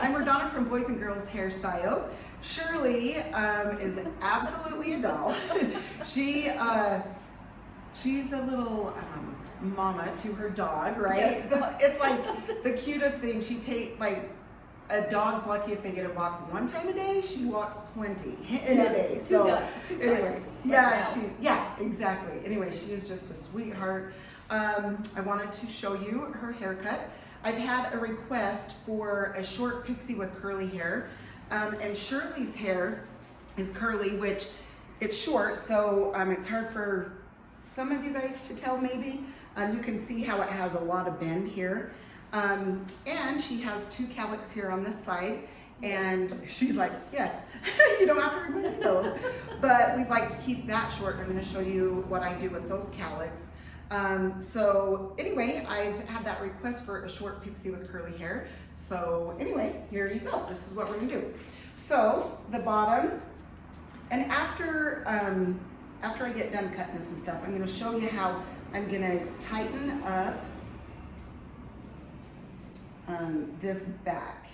I'm Radona from Boys and Girls Hairstyles. Shirley is absolutely a doll. She's a little mama to her dog, right? Yes. It's like the cutest thing. She a dog's lucky if they get a walk one time a day. She walks plenty in a day. So anyway, yeah, exactly. Anyway, she is just a sweetheart. I wanted to show you her haircut. I've had a request for a short pixie with curly hair, and Shirley's hair is curly, which it's short, so it's hard for some of you guys to tell maybe. You can see how it has a lot of bend here. And she has 2 cowlicks here on this side, and she's like, yes, you don't have to remove those. But we'd like to keep that short. I'm gonna show you what I do with those cowlicks. So anyway, I've had that request for a short pixie with curly hair. So anyway, here you go. This is what we're gonna do. So the bottom, and after I get done cutting this and stuff, I'm gonna show you how I'm gonna tighten up this back,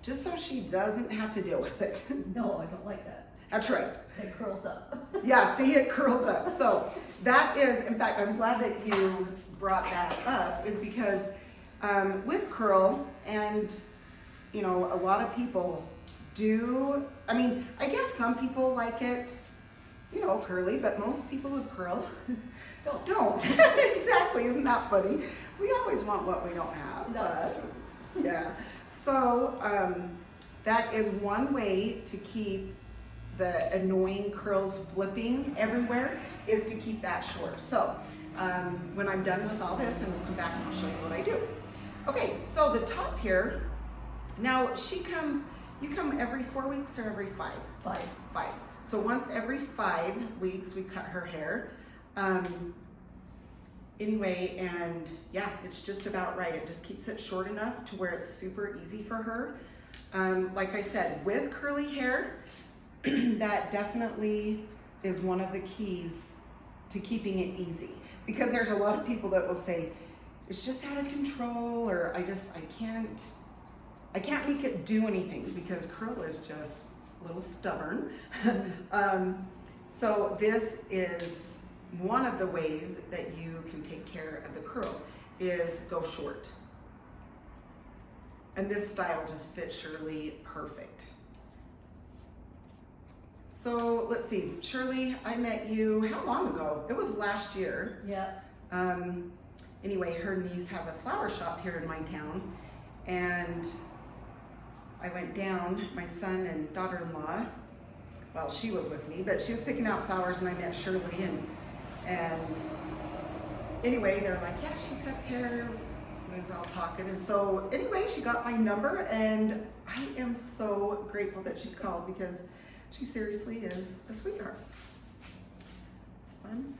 just so she doesn't have to deal with it. No, I don't like that. That's right. It curls up. Yeah, see, it curls up. So that is, in fact, I'm glad that you brought that up, is because with curl, and you know, a lot of people do, I mean, I guess some people like it, you know, curly, but most people with curl don't. Exactly, isn't that funny? We always want what we don't have. No. Yeah. So that is one way to keep the annoying curls flipping everywhere, is to keep that short. So when I'm done with all this, then we'll come back and I'll show you what I do. Okay, so the top here, now you come every 4 weeks or every 5? 5. 5. So once every 5 weeks we cut her hair. Anyway, and yeah, it's just about right. It just keeps it short enough to where it's super easy for her. Like I said, with curly hair, that definitely is one of the keys to keeping it easy. Because there's a lot of people that will say, it's just out of control, or I can't make it do anything, because curl is just a little stubborn. So this is one of the ways that you can take care of the curl, is go short. And this style just fits Shirley perfect. So let's see, Shirley, I met you how long ago? It was last year. Yeah. Anyway, her niece has a flower shop here in my town, and I went down, my son and daughter-in-law, well, she was with me, but she was picking out flowers, and I met Shirley, and anyway, they're like, yeah, she cuts hair. We was all talking, and so anyway, she got my number, and I am so grateful that she called, because she seriously is a sweetheart. It's fun.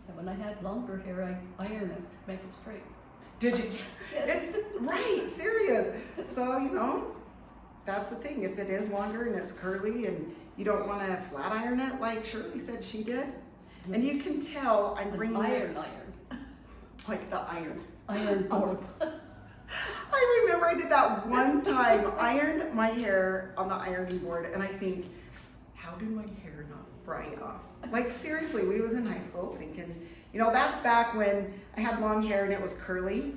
And when I had longer hair, I ironed it to make it straight. Did you? Yes. It's right, serious. So, you know, that's the thing. If it is longer and it's curly and you don't want to flat iron it like Shirley said she did, and you can tell I'm bringing this, like the iron. Iron board. I remember I did that one time, ironed my hair on the ironing board, and I think, how did my hair not fry off? Like seriously, we was in high school thinking, you know, that's back when I had long hair and it was curly,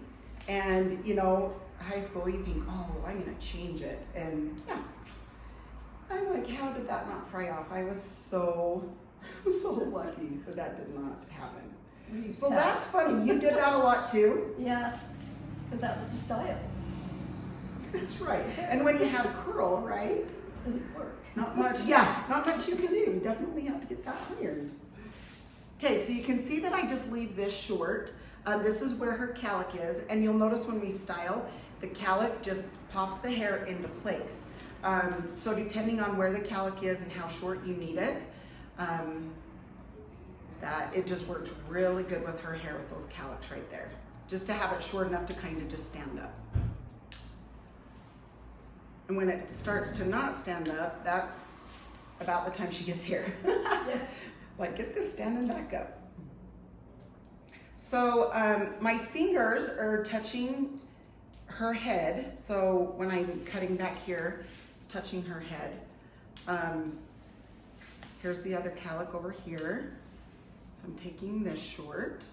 and you know, high school you think, oh, I'm gonna change it, and yeah. I'm like, how did that not fry off? I was so lucky that that did not happen. So that's funny, you did that a lot too? Yeah, because that was the style. That's right. And when you have curl, right? Didn't work. Not much, yeah, not much you can do. You definitely have to get that ironed. Okay, so you can see that I just leave this short. This is where her cowlick is, and you'll notice when we style, the cowlick just pops the hair into place. So depending on where the cowlick is and how short you need it, that it just works really good with her hair with those cowlicks right there. Just to have it short enough to kind of just stand up. And when it starts to not stand up, that's about the time she gets here. Like, get this standing back up. So my fingers are touching her head. So when I'm cutting back here, it's touching her head. Here's the other calic over here. So I'm taking this short,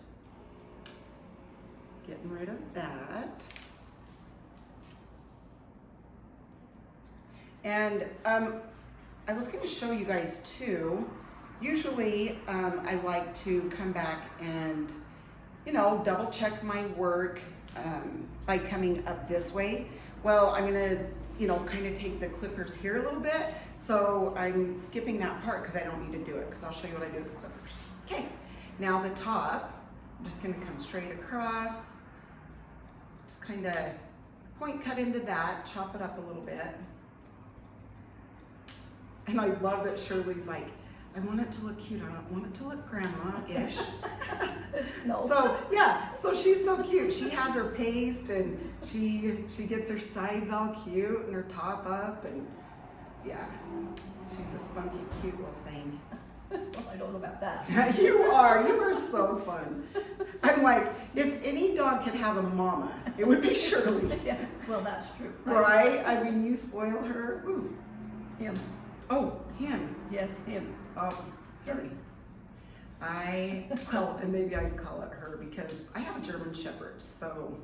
getting rid of that. And I was going to show you guys too. Usually I like to come back and, you know, double check my work by coming up this way. Well, I'm going to, you know, kind of take the clippers here a little bit. So I'm skipping that part because I don't need to do it, because I'll show you what I do with the clippers. Okay, now the top, I'm just going to come straight across. Just kind of point cut into that, chop it up a little bit. And I love that Shirley's like, I want it to look cute. I don't want it to look grandma-ish. No. So yeah, so she's so cute. She has her paste and she gets her sides all cute and her top up, and yeah, she's a spunky, cute little thing. Well, I don't know about that. You are so fun. I'm like, if any dog could have a mama, it would be Shirley. Yeah, well, that's true. Right? I mean, you spoil her. Ooh. Him. Oh, him. Yes, him. Oh, sorry. And maybe I'd call it her because I have a German Shepherd, so.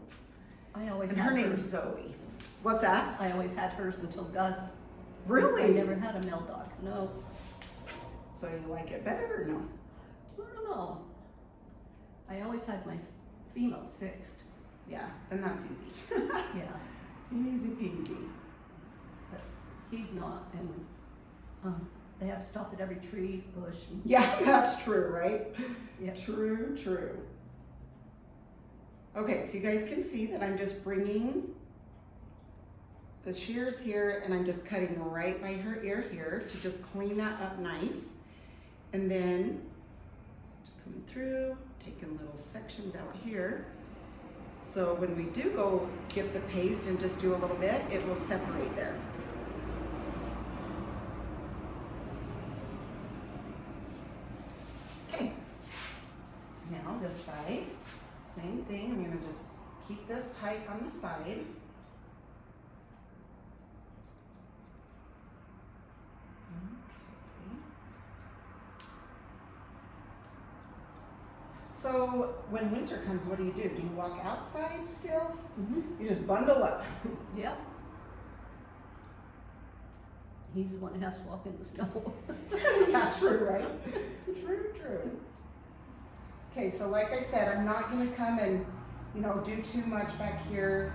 I always And had her name's hers. Zoe. What's that? I always had hers until Gus. Really? I never had a male dog. No. So you like it better or no? I don't know. I always had my females fixed. Yeah, then that's easy. Yeah, Easy peasy. but he's not, and they have to stop at every tree, bush. And, Yeah, that's true, right? yes. True, true. Okay, so you guys can see that I'm just bringing the shears here and I'm just cutting right by her ear here to just clean that up nice. And then just coming through, taking little sections out here. So when we do go get the paste and just do a little bit, it will separate there. Okay, now this side, same thing. I'm gonna just keep this tight on the side. So when winter comes, what do? Do you walk outside still? Mm-hmm. You just bundle up. Yep. He's the one that has to walk in the snow. Yeah, true, right? True, true. Okay, so like I said, I'm not gonna come and, you know, do too much back here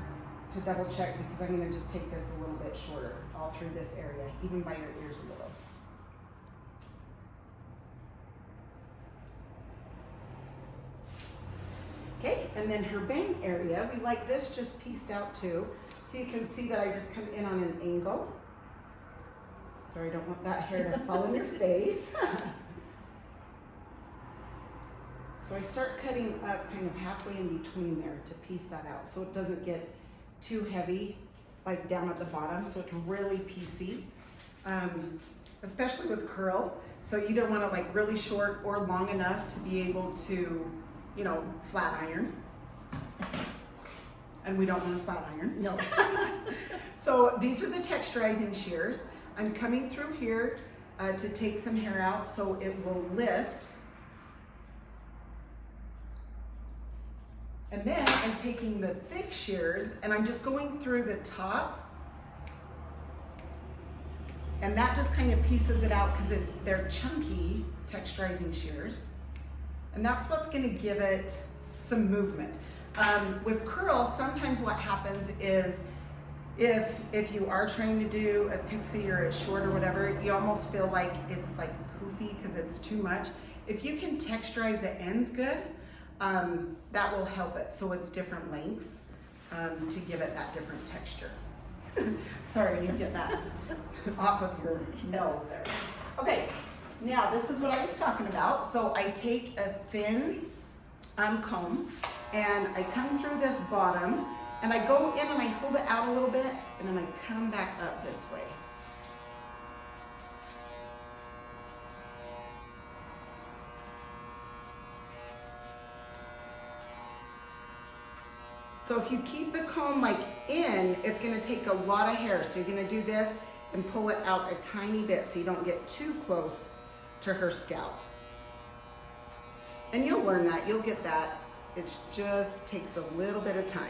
to double check, because I'm gonna just take this a little bit shorter, all through this area, even by your ears a little. Okay, and then her bang area, we like this just pieced out too. So you can see that I just come in on an angle. Sorry, I don't want that hair to fall in your face. So I start cutting up kind of halfway in between there to piece that out, so it doesn't get too heavy, like down at the bottom, so it's really piecey. Especially with curl. So you either want it like really short or long enough to be able to, you know, flat iron. And we don't want to flat iron. No. So these are the texturizing shears. I'm coming through here to take some hair out so it will lift. And then I'm taking the thick shears and I'm just going through the top. And that just kind of pieces it out because they're chunky texturizing shears. And that's what's gonna give it some movement. With curl, sometimes what happens is if you are trying to do a pixie or it's short or whatever, you almost feel like it's like poofy because it's too much. If you can texturize the ends good, that will help it so it's different lengths to give it that different texture. Sorry, you get that off of your nose there. Okay, now this is what I was talking about. So I take a thin comb and I come through this bottom and I go in and I hold it out a little bit and then I come back up this way. So if you keep the comb like in, it's gonna take a lot of hair. So you're gonna do this and pull it out a tiny bit so you don't get too close to her scalp. And you'll learn that, you'll get that. It just takes a little bit of time.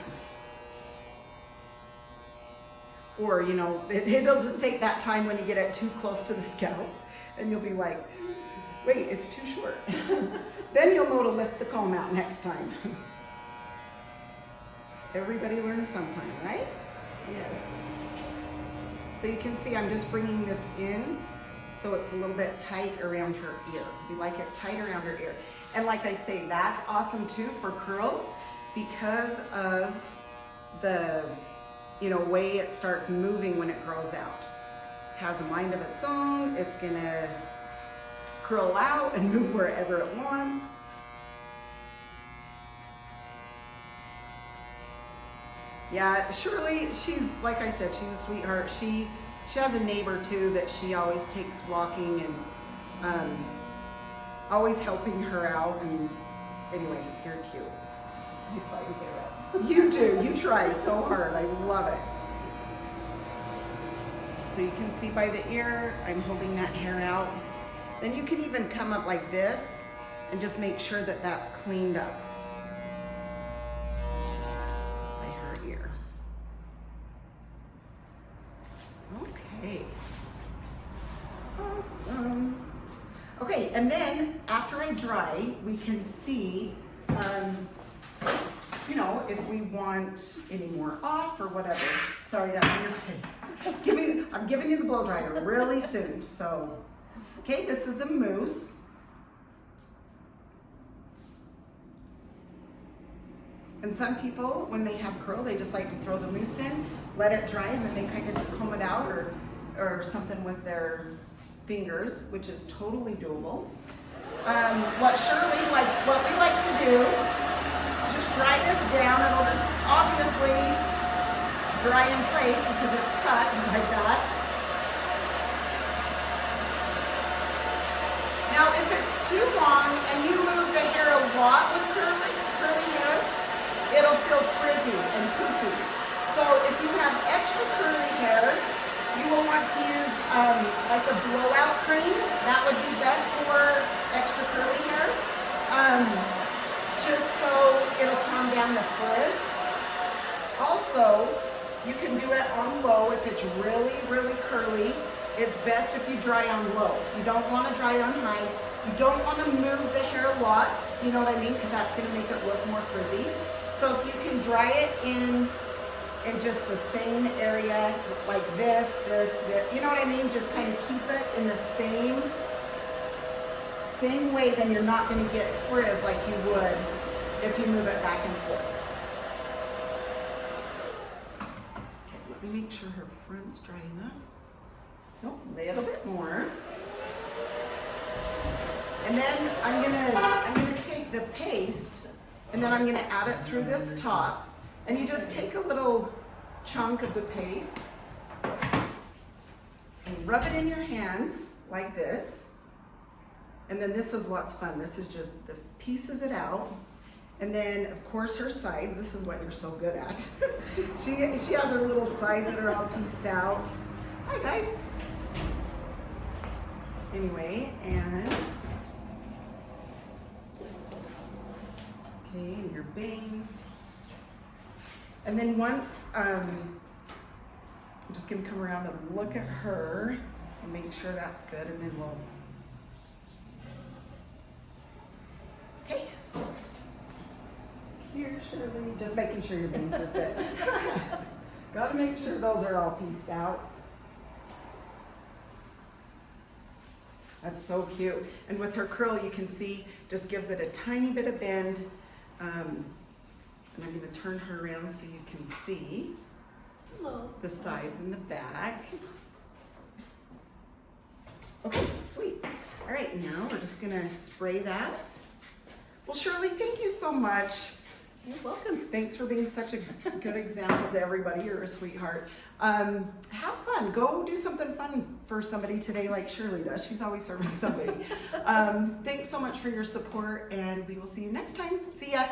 Or, you know, it'll just take that time when you get it too close to the scalp and you'll be like, wait, it's too short. Then you'll know to lift the comb out next time. Everybody learns sometime, right? Yes. So you can see I'm just bringing this in so it's a little bit tight around her ear. We like it tight around her ear. And like I say, that's awesome too for curl because of the, you know, way it starts moving when it grows out. Has a mind of its own. It's gonna curl out and move wherever it wants. Yeah, Shirley, she's, like I said, she's a sweetheart. She has a neighbor too that she always takes walking and always helping her out. And anyway, you're cute. You try your hair out. You do. You try so hard. I love it. So you can see by the ear, I'm holding that hair out. Then you can even come up like this and just make sure that that's cleaned up by her ear. Okay. Awesome. Okay, and then after I dry, we can see, you know, if we want any more off or whatever. Sorry, that's on your face. I'm giving you the blow dryer really soon. So, okay, this is a mousse. And some people, when they have curl, they just like to throw the mousse in, let it dry, and then they kind of just comb it out or something with their fingers, which is totally doable. What we like to do is just dry this down. It'll just obviously dry in place because it's cut like that. Now, if it's too long and you move the hair a lot with curly hair, it'll feel frizzy and poofy. So if you have extra curly hair, you will want to use like a blowout cream. That would be best for extra curly hair. Just so it'll calm down the frizz. Also, you can do it on low if it's really, really curly. It's best if you dry on low. You don't want to dry on high. You don't want to move the hair a lot, you know what I mean? Because that's going to make it look more frizzy. So if you can dry it in just the same area, like this, you know what I mean? Just kind of keep it in the same way, then you're not going to get frizz like you would if you move it back and forth. Okay, let me make sure her front's dry enough. Nope, a little bit more. And then I'm gonna take the paste and then I'm gonna add it through this top. And you just take a little chunk of the paste and rub it in your hands like this. And then this is what's fun. This pieces it out. And then of course her sides, this is what you're so good at. She has her little sides that are all pieced out. Hi guys. Anyway, and okay, and your bangs. And then once, I'm just gonna come around and look at her and make sure that's good, and then we'll, okay. Here, Shirley, just making sure your bangs are fit. Gotta make sure those are all pieced out. That's so cute. And with her curl, you can see, just gives it a tiny bit of bend. And I'm gonna turn her around so you can see the sides and the back. Okay, sweet. All right, now we're just gonna spray that. Well, Shirley, thank you so much. You're welcome. Thanks for being such a good example to everybody. You're a sweetheart. Have fun. Go do something fun for somebody today like Shirley does. She's always serving somebody. Thanks so much for your support, and we will see you next time. See ya.